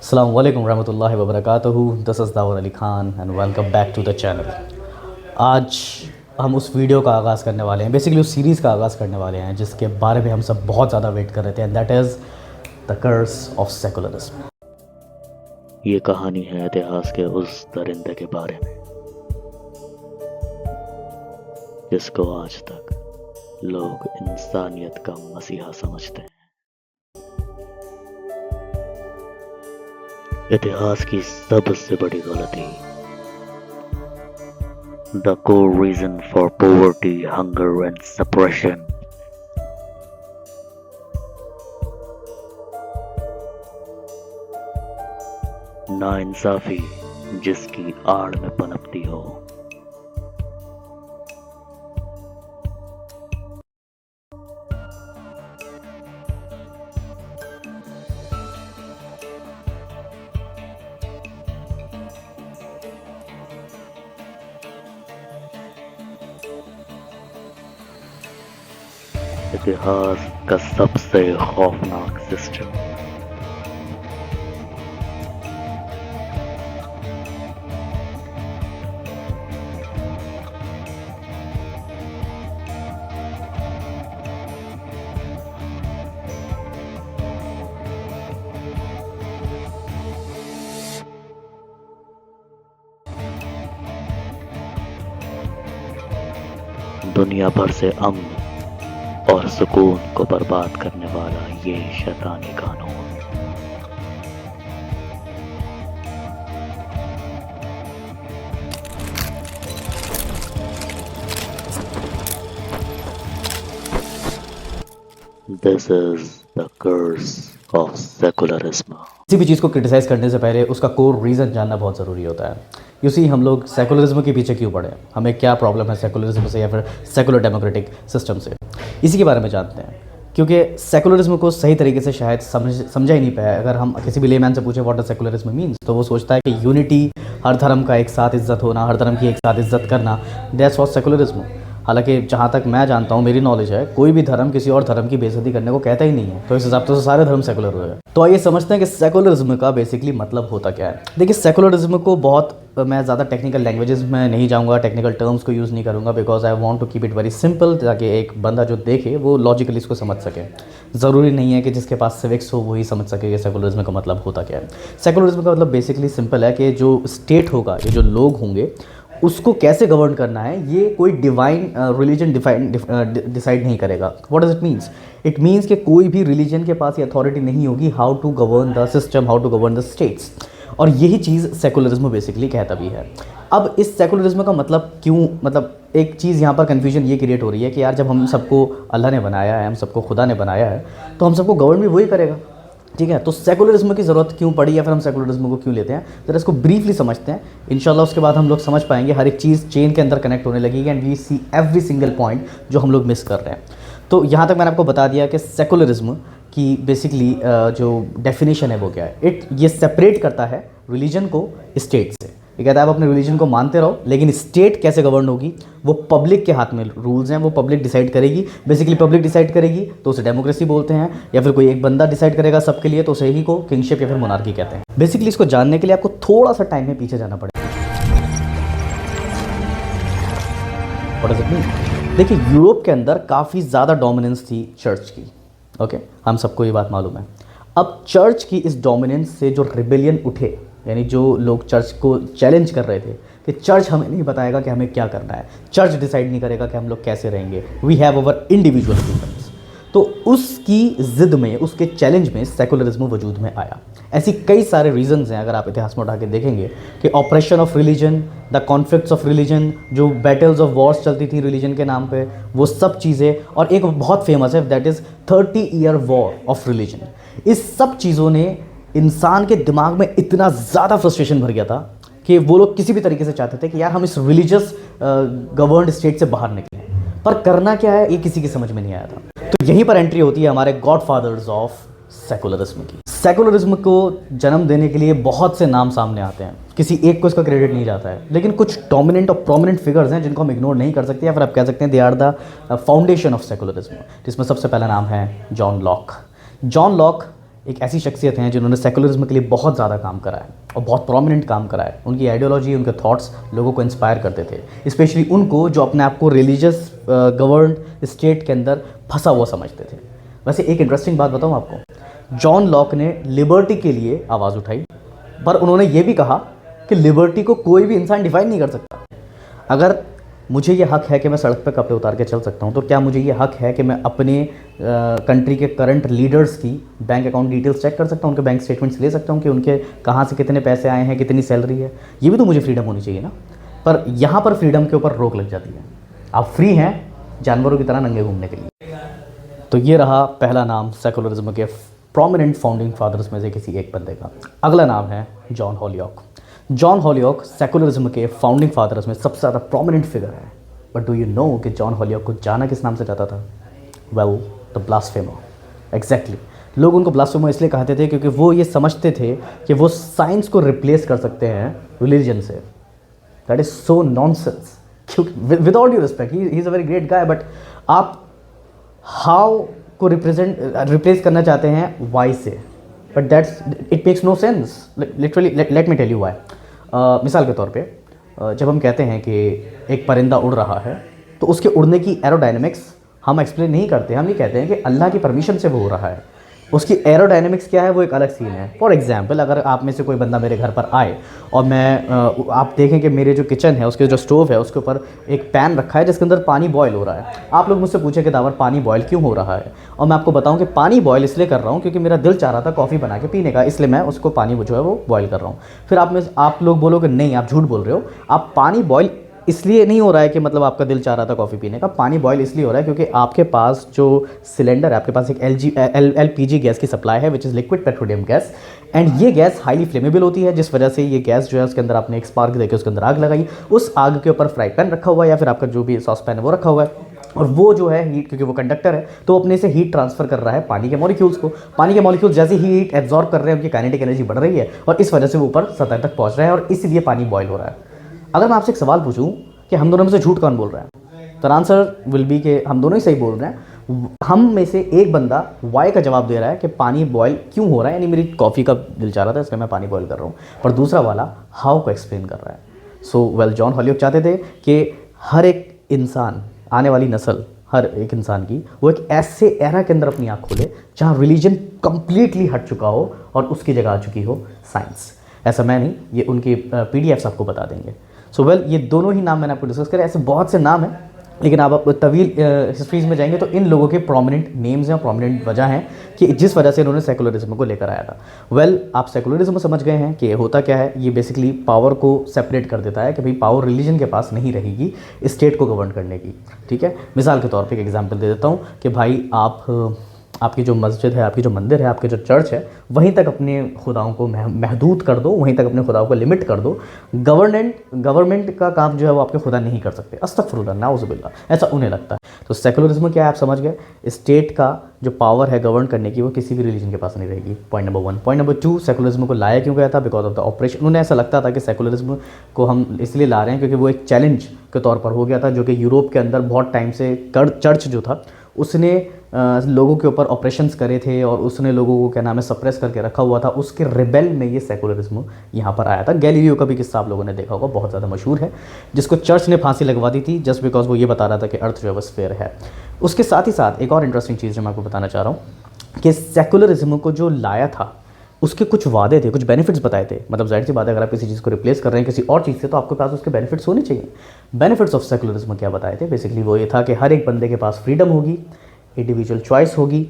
अस्सलाम वालेकुम रहमतुल्लाहि व बरकातहू। This is Daud Ali Khan and welcome back to the channel. आज हम उस वीडियो का आगाज़ करने वाले हैं, बेसिकली उस सीरीज़ का आगाज़ करने वाले हैं जिसके बारे में हम सब बहुत ज़्यादा वेट कर रहे थे, and that is the curse of secularism. ये कहानी है इतिहास के उस दरिंदे के बारे में जिसको आज तक लोग इंसानियत का मसीहा समझते हैं। इतिहास की सबसे बड़ी गलती, the core reason for poverty, hunger and suppression, नाइंसाफी जिसकी आड़ में पनपती हो। इतिहास का सबसे खौफनाक सिस्टम, दुनिया भर से अमन और सुकून को बर्बाद करने वाला ये शैतानी कानून। This is the curse of secularism. किसी भी चीज़ को क्रिटिसाइज़ करने से पहले उसका कोर रीज़न जानना बहुत ज़रूरी होता है। यू सी, हम लोग सेकुलरिज्म के पीछे क्यों पड़े, हमें क्या प्रॉब्लम है सेकुलरिज्म से या फिर सेकुलर डेमोक्रेटिक सिस्टम से, इसी के बारे में जानते हैं। क्योंकि सेकुलरिज्म को सही तरीके से शायद समझा ही नहीं पाया। अगर हम किसी भी लेमैन से पूछे व्हाट डज सेकुलरिज्म मीन्स, तो वो सोचता है कि यूनिटी, हर धर्म का एक साथ इज्जत होना, हर धर्म की एक साथ इज्जत करना, दैट्स व्हाट सेकुलरिज्म। हालांकि जहाँ तक मैं जानता हूँ, मेरी नॉलेज है, कोई भी धर्म किसी और धर्म की बेइज्जती करने को कहता ही नहीं है। तो इस हिसाब से सारे धर्म सेकुलर हुए। तो आइए समझते हैं कि सेकुलरिज्म का बेसिकली मतलब होता क्या है। देखिए, सेकुलरिज्म को बहुत, मैं ज़्यादा टेक्निकल लैंग्वेजेस में नहीं जाऊँगा, टेक्निकल टर्म्स को यूज़ नहीं करूँगा, because I want to keep it very simple, ताकि एक बंदा जो देखे वो लॉजिकली इसको समझ सके। ज़रूरी नहीं है कि जिसके पास सिविक्स हो वही समझ सके कि सेकुलरिज्म का मतलब होता क्या है। सेकुलरिज्म का मतलब बेसिकली सिंपल है कि जो स्टेट होगा, ये जो लोग होंगे, उसको कैसे गवर्न करना है, ये कोई डिवाइन रिलीजन डिसाइड नहीं करेगा। What does it means? It means कि कोई भी रिलीजन के पास ये अथॉरिटी नहीं होगी how to govern the system, how to govern the states. और यही चीज़ सेकुलरिज्म बेसिकली कहता भी है। अब इस सेकुलरिज्म का मतलब क्यों, मतलब एक चीज़ यहाँ पर कन्फ्यूजन ये क्रिएट हो रही है कि यार, जब हम सबको अल्लाह ने बनाया है, हम सबको खुदा ने बनाया है, तो हम सबको गवर्न भी वही करेगा, ठीक है। तो सेकुलरिज्म की ज़रूरत क्यों पड़ी या फिर हम सेकुलरिज्म को क्यों लेते हैं, ज़रा इसको ब्रीफली समझते हैं। इंशाल्लाह उसके बाद हम लोग समझ पाएंगे, हर एक चीज़ चेन के अंदर कनेक्ट होने लगेगी and we see every single point जो हम लोग मिस कर रहे हैं। तो यहाँ तक मैंने आपको बता दिया कि सेकुलरिज्म की बेसिकली जो डेफिनेशन है वो क्या है। ये सेपरेट करता है रिलीजन को स्टेट से। ये कहता है आप अपने रिलीजन को मानते रहो, लेकिन स्टेट कैसे गवर्न होगी वो पब्लिक के हाथ में रूल्स हैं, वो पब्लिक डिसाइड करेगी। बेसिकली पब्लिक डिसाइड करेगी तो उसे डेमोक्रेसी बोलते हैं, या फिर कोई एक बंदा डिसाइड करेगा सबके लिए तो उसे ही को किंगशिप या फिर मोनार्की कहते हैं। बेसिकली इसको जानने के लिए आपको थोड़ा सा टाइम में पीछे जाना पड़ेगा। What does it mean? देखिए, यूरोप के अंदर काफ़ी ज़्यादा डोमिनेंस थी चर्च की, ओके, हम सबको ये बात मालूम है। अब चर्च की इस डोमिनेंस से जो रिबेलियन उठे, यानी जो लोग चर्च को चैलेंज कर रहे थे कि चर्च हमें नहीं बताएगा कि हमें क्या करना है, चर्च डिसाइड नहीं करेगा कि हम लोग कैसे रहेंगे, we have our individual freedoms, तो उसकी ज़िद में, उसके चैलेंज में सेकुलरिज्म वजूद में आया। ऐसी कई सारे रीजंस हैं, अगर आप इतिहास में उठा के देखेंगे कि operation of religion, the conflicts of religion, जो बैटल्स ऑफ वॉर्स चलती थी रिलीजन के नाम पे, वो सब चीज़ें, और एक बहुत फेमस है that is 30 year war of religion. इस सब चीज़ों ने इंसान के दिमाग में इतना ज़्यादा फ्रस्ट्रेशन भर गया था कि वो लोग किसी भी तरीके से चाहते थे कि यार हम इस रिलीजियस गवर्नड स्टेट से बाहर निकलें, पर करना क्या है ये किसी की समझ में नहीं आया था। तो यहीं पर एंट्री होती है हमारे गॉडफादर्स ऑफ सेकुलरिज्म की। सेकुलरिज्म को जन्म देने के लिए बहुत से नाम सामने आते हैं, किसी एक को इसका क्रेडिट नहीं जाता है, लेकिन कुछ डोमिनेंट और प्रोमिनेंट फिगर्स हैं जिनको हम इग्नोर नहीं कर सकते, या फिर आप कह सकते हैं they are the foundation of secularism, जिसमें सबसे पहला नाम है जॉन लॉक। जॉन लॉक एक ऐसी शख्सियत हैं जिन्होंने सेकुलरिज्म के लिए बहुत ज़्यादा काम करा है और बहुत प्रोमिनेंट काम करा है। उनकी आइडियोलॉजी, उनके थॉट्स लोगों को इंस्पायर करते थे, स्पेशली उनको जो अपने आप को रिलीजियस गवर्नड स्टेट के अंदर फंसा हुआ समझते थे। वैसे एक इंटरेस्टिंग बात बताऊँ आपको, जॉन लॉक ने लिबर्टी के लिए आवाज़ उठाई, पर उन्होंने ये भी कहा कि लिबर्टी को कोई भी इंसान डिफाइन नहीं कर सकता। अगर मुझे ये हक है कि मैं सड़क पर कपड़े उतार के चल सकता हूँ, तो क्या मुझे ये हक है कि मैं अपने कंट्री के करंट लीडर्स की बैंक अकाउंट डिटेल्स चेक कर सकता हूँ, उनके बैंक स्टेटमेंट्स ले सकता हूँ कि उनके कहाँ से कितने पैसे आए हैं, कितनी सैलरी है? ये भी तो मुझे फ्रीडम होनी चाहिए ना। पर यहाँ पर फ्रीडम के ऊपर रोक लग जाती है। आप फ्री हैं जानवरों की तरह नंगे घूमने के लिए। तो ये रहा पहला नाम सेकुलरिज्म के प्रोमिनेंट फाउंडिंग फादर्स में से किसी एक बंदे का। अगला नाम है जॉन हॉलिऑक। जॉन हॉलिऑक सेकुलरिज्म के फाउंडिंग फादर्स में सबसे ज़्यादा प्रोमिनेंट फिगर है। बट डू यू नो कि जॉन हॉलिऑक को जाना किस नाम से जाता था? Well, the ब्लास्फेमर। एग्जैक्टली, लोग उनको ब्लास्फेमर इसलिए कहते थे क्योंकि वो ये समझते थे कि वो साइंस को रिप्लेस कर सकते हैं रिलीजन से। That is so nonsense. क्योंकि with all due respect, he is a very great guy, but आप हाउ को रिप्लेस करना चाहते हैं वाई से, but that's it makes no sense literally. Let me tell you why. मिसाल के तौर पे जब हम कहते हैं कि एक परिंदा उड़ रहा है, तो उसके उड़ने की एरोडायनेमिक्स हम एक्सप्लेन नहीं करते। हम ये कहते हैं कि अल्लाह की परमिशन से वो हो रहा है। उसकी एरोडायनेमिक्स क्या है वो एक अलग सीन है। फॉर एग्जाम्पल, अगर आप में से कोई बंदा मेरे घर पर आए और आप देखें कि मेरे जो किचन है उसके जो स्टोव है उसके ऊपर एक पैन रखा है जिसके अंदर पानी बॉयल हो रहा है। आप लोग मुझसे पूछे कि दावर पानी बॉयल क्यों हो रहा है, और मैं आपको बताऊं कि पानी बॉयल इसलिए कर रहा हूं क्योंकि मेरा दिल चाह रहा था कॉफ़ी बना के पीने का, इसलिए मैं उसको पानी जो है वो बॉयल कर रहा हूँ। फिर आप लोग बोलोगे नहीं आप झूठ बोल रहे हो, आप पानी बॉयल इसलिए नहीं हो रहा है कि मतलब आपका दिल चाह रहा था कॉफ़ी पीने का। पानी बॉयल इसलिए हो रहा है क्योंकि आपके पास जो सिलेंडर है, आपके पास एक एलपीजी गैस की सप्लाई है, which is liquid petroleum gas, and ये गैस हाईली फ्लेमेबल होती है, जिस वजह से ये गैस जो है उसके अंदर आपने एक स्पार्क देकर उसके अंदर आग लगाई, उस आग के ऊपर फ्राई पैन रखा हुआ है या फिर आपका जो भी सॉस पैन है वो रखा हुआ है, और वो जो है हीट, क्योंकि वो कंडक्टर है तो अपने से हीट ट्रांसफर कर रहा है पानी के मॉलिक्यूल्स को। पानी के मॉलिक्यूल्स जैसे ही हीट एब्जॉर्ब कर रहे हैं, उनकी काइनेटिक एनर्जी बढ़ रही है और इस वजह से वो ऊपर सतह तक पहुंच रहा है और इसलिए पानी बॉयल हो रहा है। अगर मैं आपसे एक सवाल पूछूं कि हम दोनों में से झूठ कौन बोल रहा है, तो आंसर विल बी कि हम दोनों ही सही बोल रहे हैं। हम में से एक बंदा वाई का जवाब दे रहा है कि पानी बॉयल क्यों हो रहा है, यानी मेरी कॉफ़ी का दिल चाह रहा था इसलिए मैं पानी बॉयल कर रहा हूँ, पर दूसरा वाला हाउ को एक्सप्लेन कर रहा है। सो वेल, जॉन हॉलिऑक चाहते थे कि हर एक इंसान, आने वाली नस्ल, हर एक इंसान की वो एक ऐसे एरा के अंदर अपनी आँख खोले जहाँ रिलीजन कंप्लीटली हट चुका हो और उसकी जगह आ चुकी हो साइंस। ऐसा मैं नहीं, ये उनके पीडीएफ्स आपको बता देंगे। सो वेल, ये दोनों ही नाम मैंने आपको डिस्कस करे। ऐसे बहुत से नाम हैं, लेकिन आप तवील हिस्ट्रीज में जाएंगे तो इन लोगों के प्रोमिनेंट नेम्स हैं और प्रोमिनेंट वजह हैं कि जिस वजह से इन्होंने सेकुलरिज्म को लेकर आया था। वेल, आप सेकुलरिज्म समझ गए हैं कि होता क्या है। ये बेसिकली पावर को सेपरेट कर देता है कि भाई पावर रिलीजन के पास नहीं रहेगी स्टेट को गवर्न करने की। ठीक है, मिसाल के तौर पे एक एग्जांपल दे देता हूँ कि भाई आपकी जो मस्जिद है, आपकी जो मंदिर है, आपके जो चर्च है, वहीं तक अपने खुदाओं को महदूद कर दो, वहीं तक अपने खुदाओं को लिमिट कर दो। गवर्नमेंट का काम जो है वो आपके खुदा नहीं कर सकते। अस्तगफिरुल्लाह, नाउज़ुबिल्लाह, ऐसा उन्हें लगता है। तो सेकुलरिज्म क्या है आप समझ गए, स्टेट का जो पावर है गवर्न करने की वो किसी भी रिलीजन के पास नहीं रहेगी। Point number 1। Point number 2, secularism को लाया क्यों गया था? Because of the operation. उन्हें ऐसा लगता था कि सेकुलरिज्म को हम इसलिए ला रहे हैं क्योंकि वो एक चैलेंज के तौर पर हो गया था, जो कि यूरोप के अंदर बहुत टाइम से चर्च जो था उसने लोगों के ऊपर ऑपरेशंस करे थे और उसने लोगों को क्या नाम है सप्रेस करके रखा हुआ था। उसके रिबेल में ये सेकुलरिज्म यहाँ पर आया था। गैलीलियो का भी किस्सा आप लोगों ने देखा होगा, बहुत ज़्यादा मशहूर है, जिसको चर्च ने फांसी लगवा दी थी जस्ट बिकॉज वो ये बता रहा था कि अर्थ जो है वो स्फेयर है। उसके साथ ही साथ एक और इंटरेस्टिंग चीज़ जो मैं आपको बताना चाह रहा हूँ कि सेकुलरिज्म को जो लाया था उसके कुछ वादे थे, कुछ बेनिफिट्स बताए थे। मतलब जाहिर सी बात है, अगर आप किसी चीज़ को रिप्लेस कर रहे हैं किसी और चीज़ से तो आपके पास उसके बेनिफिट्स होने चाहिए। बेनिफिट्स ऑफ सेकुलरिज्म क्या बताए थे? बेसिकली वो ये था कि हर एक बंदे के पास फ्रीडम होगी, इंडिविजुअल चॉइस होगी,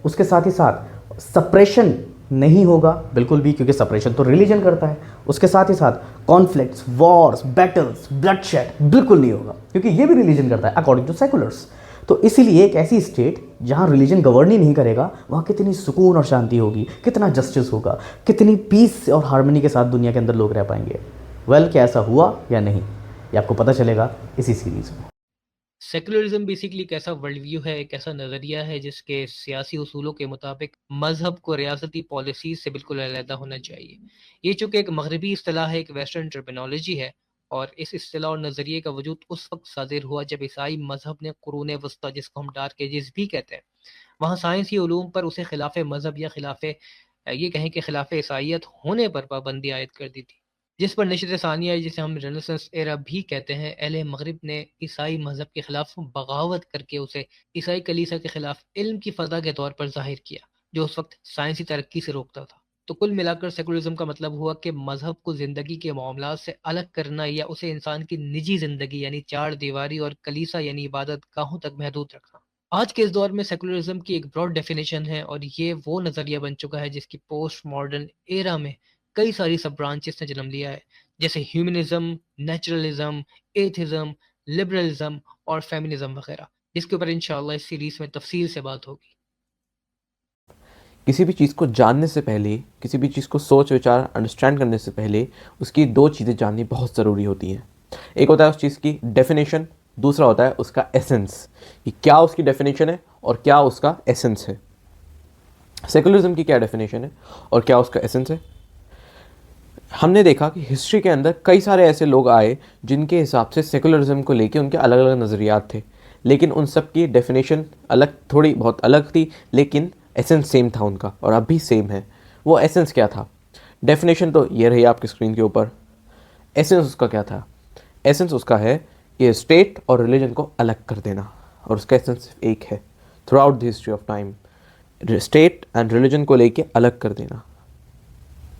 उसके साथ ही साथ सप्रेशन नहीं होगा बिल्कुल भी, क्योंकि सप्रेशन तो रिलीजन करता है। उसके साथ ही साथ कॉन्फ्लिक्ट्स, वॉर्स, बैटल्स, ब्लडशेड बिल्कुल नहीं होगा, क्योंकि ये भी रिलीजन करता है अकॉर्डिंग टू सेकुलर्स। तो इसीलिए एक ऐसी स्टेट जहाँ रिलीजन गवर्न ही नहीं करेगा, वहाँ कितनी सुकून और शांति होगी, कितना जस्टिस होगा, कितनी पीस और हार्मनी के साथ दुनिया के अंदर लोग रह पाएंगे। वेल, क्या ऐसा हुआ या नहीं, ये आपको पता चलेगा इसी सीरीज़ में। सेकुलरिज्म बेसिकली एक ऐसा वर्ल्ड व्यू है, एक ऐसा नज़रिया है जिसके सियासी उसूलों के मुताबिक मजहब को रियासती पॉलिसीज से बिल्कुल अलहदा होना चाहिए। ये चूँकि एक मगरबी इस्तेलाह है, एक वेस्टर्न टर्मिनोलॉजी है, और इस इस्तेलाह और नज़रिए का वजूद उस वक्त साजिर हुआ जब ईसाई मजहब ने कुरून वस्ता, जिसको हम डार्क एजेस भी कहते हैं, वहाँ साइंसी उलूम पर उसे खिलाफ मजहब या खिलाफ ये कहें कि खिलाफ ईसाईयत होने पर पाबंदी आयद कर दी थी, जिस पर नशर सानिया है, जिसे हम रेनेसांस एरा भी कहते हैं, अहले मगरिब ने ईसाई मज़हब के ख़िलाफ़ बगावत करके उसे ईसाई कलीसिया के ख़िलाफ़ इल्म की फ़ज़ा के तौर पर ज़ाहिर किया, जो उस वक़्त साइंसी तरक्की से रोकता था। तो कुल मिलाकर सेकुलरिज़्म का मतलब हुआ कि मज़हब को ज़िंदगी के मामलात से अलग करना या उसे इंसान की निजी ज़िंदगी यानी चार दीवारी और कलीसिया यानी इबादत गाहों तक महदूद रखना। आज के इस दौर में सेकुलरिज़्म की एक ब्रॉड डेफिनेशन है और ये वो नज़रिया बन चुका है जिसकी पोस्ट मॉडर्न एरा में कई सारी सब ब्रांचेस ने जन्म लिया है, जैसे ह्यूमनिज़्म, नेचुरलिज़्म, एथिज़्म, लिबरलिज़्म और फेमिनिज़्म वगैरह, जिसके ऊपर इंशाअल्लाह इस सीरीज़ में तफसील से बात होगी। किसी भी चीज़ को जानने से पहले, किसी भी चीज़ को सोच विचार अंडरस्टैंड करने से पहले उसकी दो चीज़ें जाननी बहुत ज़रूरी होती हैं। एक होता है उस चीज़ की डेफिनेशन, दूसरा होता है उसका एसेंस, कि क्या उसकी डेफिनेशन है और क्या उसका एसेंस है। सेकुलरिज्म की क्या डेफिनेशन है और क्या उसका एसेंस है। हमने देखा कि हिस्ट्री के अंदर कई सारे ऐसे लोग आए जिनके हिसाब से सेकुलरिज्म को लेके उनके अलग अलग नज़रियात थे, लेकिन उन सब की डेफिनेशन अलग, थोड़ी बहुत अलग थी, लेकिन एसेंस सेम था उनका और अब भी सेम है। वो एसेंस क्या था? डेफिनेशन तो ये रही आपकी स्क्रीन के ऊपर। एसेंस उसका क्या था? एसेंस उसका है कि स्टेट और रिलीजन को अलग कर देना, और उसका एसेंस सिर्फ एक है। Through out the history of time state and religion को लेके अलग कर देना।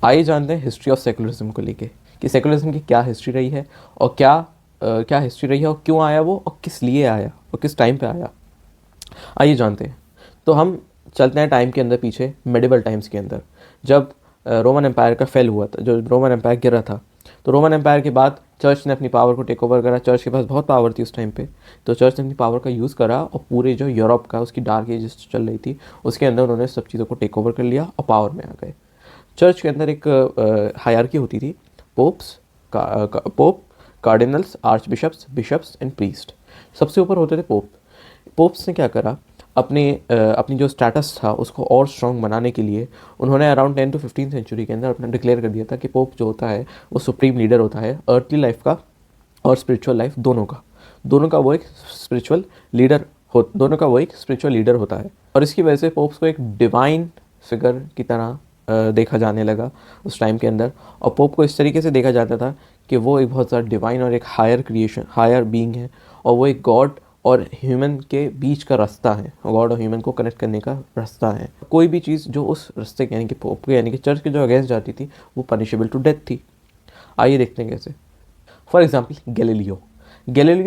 आइए जानते हैं हिस्ट्री ऑफ सेकुलरिज्म को लेके कि सेकुलरिज्म की क्या हिस्ट्री रही है और क्या हिस्ट्री रही है और क्यों आया वो और किस लिए आया और किस टाइम पे आया। आइए जानते हैं। तो हम चलते हैं टाइम के अंदर पीछे, मेडिवल टाइम्स के अंदर, जब रोमन एम्पायर का फेल हुआ था, जो रोमन एम्पायर गिरा था। तो रोमन एम्पायर के बाद चर्च ने अपनी पावर को टेक ओवर करा। चर्च के पास बहुत पावर थी उस टाइम पे, तो चर्च ने अपनी पावर का यूज़ करा और पूरे जो यूरोप का उसकी डार्क एजेस चल रही थी उसके अंदर उन्होंने सब चीज़ों को टेक ओवर कर लिया और पावर में आ गए। चर्च के अंदर एक हायरार्की होती थी, pope, cardinals, archbishops, bishops and priest. सबसे ऊपर होते थे पोप। पोप्स ने क्या करा, अपनी जो स्टेटस था उसको और स्ट्रॉन्ग बनाने के लिए उन्होंने अराउंड 10 to 15 सेंचुरी के अंदर अपना डिक्लेयर कर दिया था कि पोप जो होता है वो सुप्रीम लीडर होता है अर्थली लाइफ का और स्पिरिचुअल लाइफ दोनों का वो एक स्पिरिचुअल लीडर होता है। और इसकी वजह से पोप्स को एक डिवाइन फिगर की तरह देखा जाने लगा उस टाइम के अंदर। और पोप को इस तरीके से देखा जाता था कि वो एक बहुत ज़्यादा डिवाइन और एक हायर बीइंग है, और वो एक गॉड और ह्यूमन के बीच का रास्ता है, गॉड और ह्यूमन को कनेक्ट करने का रास्ता है। कोई भी चीज़ जो उस रास्ते के यानी कि पोप के यानी कि चर्च के जो अगेंस्ट जाती थी वो पनिशेबल टू डेथ थी। आइए देखते हैं कैसे। फॉर एग्जाम्पल गैलीलियो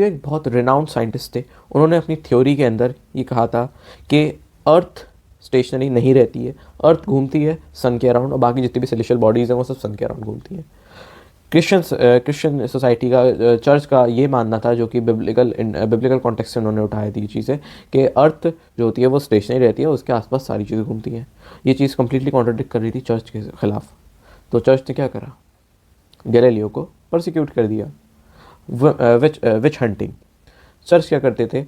एक बहुत रिनाउंड साइंटिस्ट थे। उन्होंने अपनी थ्योरी के अंदर ये कहा था कि अर्थ स्टेशनरी नहीं रहती है, अर्थ घूमती है सन के अराउंड, और बाकी जितनी भी सेलेशियल बॉडीज़ हैं वो सब सन के अराउंड घूमती हैं। क्रिश्चियन सोसाइटी का, चर्च का ये मानना था, जो कि बिब्लिकल कॉन्टेक्स्ट से उन्होंने उठाया थी ये चीज़ें, कि अर्थ जो होती है वो स्टेशनरी रहती है, उसके आसपास सारी चीज़ें घूमती हैं। ये चीज़ कम्प्लीटली कॉन्ट्राडिक्ट कर रही थी चर्च के ख़िलाफ़। तो चर्च ने क्या करा, गैलीलियो को परसिक्यूट कर दिया। विच हंटिंग। चर्च क्या करते थे,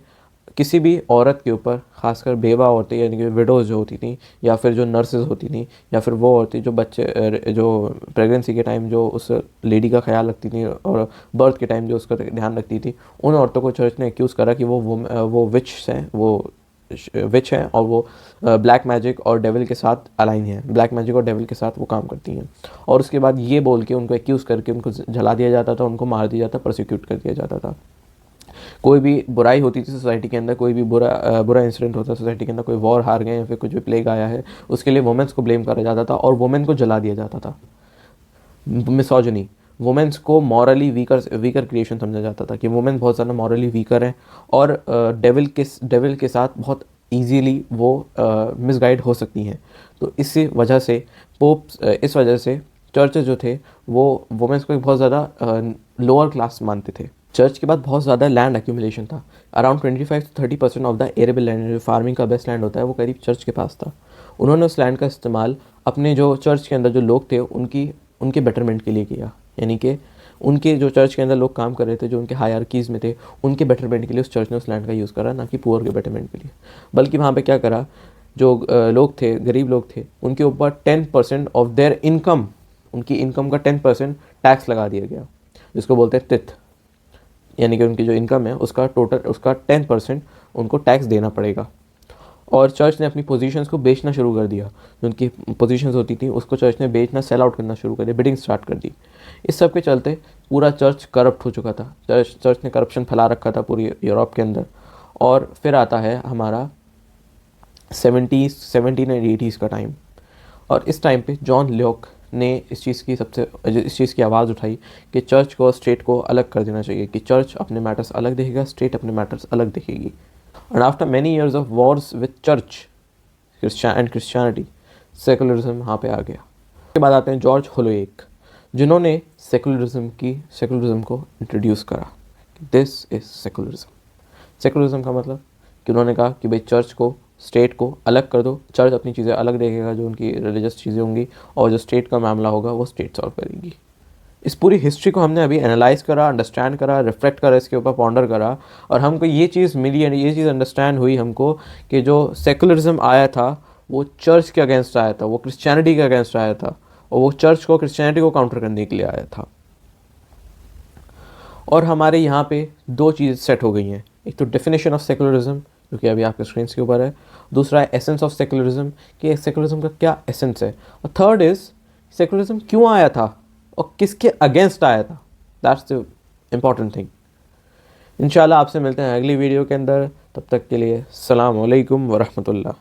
किसी भी औरत के ऊपर, खासकर बेवा औरतें यानी कि विडोज़ जो होती थी, या फिर जो नर्सेज होती थी, या फिर वो औरतें जो प्रेगनेंसी के टाइम जो उस लेडी का ख्याल रखती थी और बर्थ के टाइम जो उसका ध्यान रखती थी, उन औरतों को चर्च ने एक्यूज़ करा कि वो विच हैं और वो ब्लैक मैजिक और डेविल के साथ अलाइन है, ब्लैक मैजिक और डेविल के साथ वो काम करती हैं। और उसके बाद ये बोल के उनको एक्यूज़ करके उनको जला दिया जाता था, उनको मार दिया जाता, प्रोसिक्यूट कर दिया जाता था। कोई भी बुराई होती थी सोसाइटी के अंदर, कोई भी बुरा इंसिडेंट होता सोसाइटी के अंदर, कोई वॉर हार गए या फिर कुछ भी प्लेग आया है, उसके लिए वुमेन्स को ब्लेम करा जाता था और वुमेन को जला दिया जाता था। मिसोजिनी, वुमेन्स को मॉरली वीकर क्रिएशन समझा जाता था कि वुमेन बहुत ज़्यादा मॉरली वीकर हैं और डेविल के साथ बहुत ईजीली वो मिसगाइड हो सकती हैं। तो इस वजह से चर्चेज जो थे वो वुमेन्स को एक बहुत ज़्यादा लोअर क्लास मानते थे। चर्च के बाद बहुत ज़्यादा लैंड एक्यूमुलेशन था। Around 25 to 30% of the arable land, जो फार्मिंग का बेस्ट लैंड होता है, वो करीब चर्च के पास था। उन्होंने उस लैंड का इस्तेमाल अपने जो चर्च के अंदर जो लोग थे उनके बेटरमेंट के लिए किया, यानी कि उनके जो चर्च के अंदर लोग काम कर रहे थे, जो उनके हायरार्कीज़ में थे, उनके बेटरमेंट के लिए उस चर्च ने उस लैंड का यूज़ करा, ना कि पुअर के बेटरमेंट के लिए। बल्कि वहाँ पे क्या करा, जो लोग थे, गरीब लोग थे, उनके ऊपर 10% ऑफ देयर इनकम, उनकी इनकम का 10% टैक्स लगा दिया गया, जिसको बोलते हैं तिथ, यानी कि उनकी जो इनकम है उसका 10% उनको टैक्स देना पड़ेगा। और चर्च ने अपनी पोजीशंस को बेचना शुरू कर दिया। जो उनकी पोजीशंस होती थी उसको चर्च ने बेचना, सेल आउट करना शुरू कर दिया, बिडिंग स्टार्ट कर दी। इस सब के चलते पूरा चर्च करप्ट हो चुका था। चर्च ने करप्शन फैला रखा था पूरी यूरोप के अंदर। और फिर आता है हमारा 17 एंड 80s का टाइम। और इस टाइम पे जॉन ल्योक ने इस चीज़ की आवाज़ उठाई कि चर्च को स्टेट को अलग कर देना चाहिए, कि चर्च अपने मैटर्स अलग देखेगा, स्टेट अपने मैटर्स अलग देखेगी। And after many years of Wars with church and Christianity, secularism यहाँ पे आ गया। उसके बाद आते हैं जॉर्ज होलोवेक, जिन्होंने सेकुलरिज्म को इंट्रोड्यूस करा। This is secularism. सेकुलरिज्म का मतलब कि उन्होंने कहा कि भाई चर्च को, स्टेट को अलग कर दो, चर्च अपनी चीज़ें अलग देखेगा, जो उनकी रिलीजियस चीज़ें होंगी, और जो स्टेट का मामला होगा वो स्टेट सॉल्व करेगी। इस पूरी हिस्ट्री को हमने अभी एनालाइज करा, अंडरस्टैंड करा, रिफ्लेक्ट करा, इसके ऊपर पॉन्डर करा, और हमको ये चीज़ मिली एंड ये चीज़ अंडरस्टैंड हुई हमको कि जो सेकुलरिज्म आया था वो चर्च के अगेंस्ट आया था, वो क्रिश्चियनिटी के अगेंस्ट आया था, और वो चर्च को, क्रिश्चियनिटी को काउंटर करने के लिए आया था। और हमारे यहाँ पे दो चीज़ सेट हो गई हैं। एक तो डेफिनेशन ऑफ सेकुलरिज्म, जो कि अभी आपके स्क्रीन के ऊपर है। दूसरा है एसेंस ऑफ सेकुलरिज्म, कि सेकुलरिज्म का क्या एसेंस है। और थर्ड इज़ सेकुलरिज्म क्यों आया था और किसके अगेंस्ट आया था। That's the important thing. इंशाल्लाह आपसे मिलते हैं अगली वीडियो के अंदर। तब तक के लिए अस्सलाम वालेकुम व रहमतुल्लाह।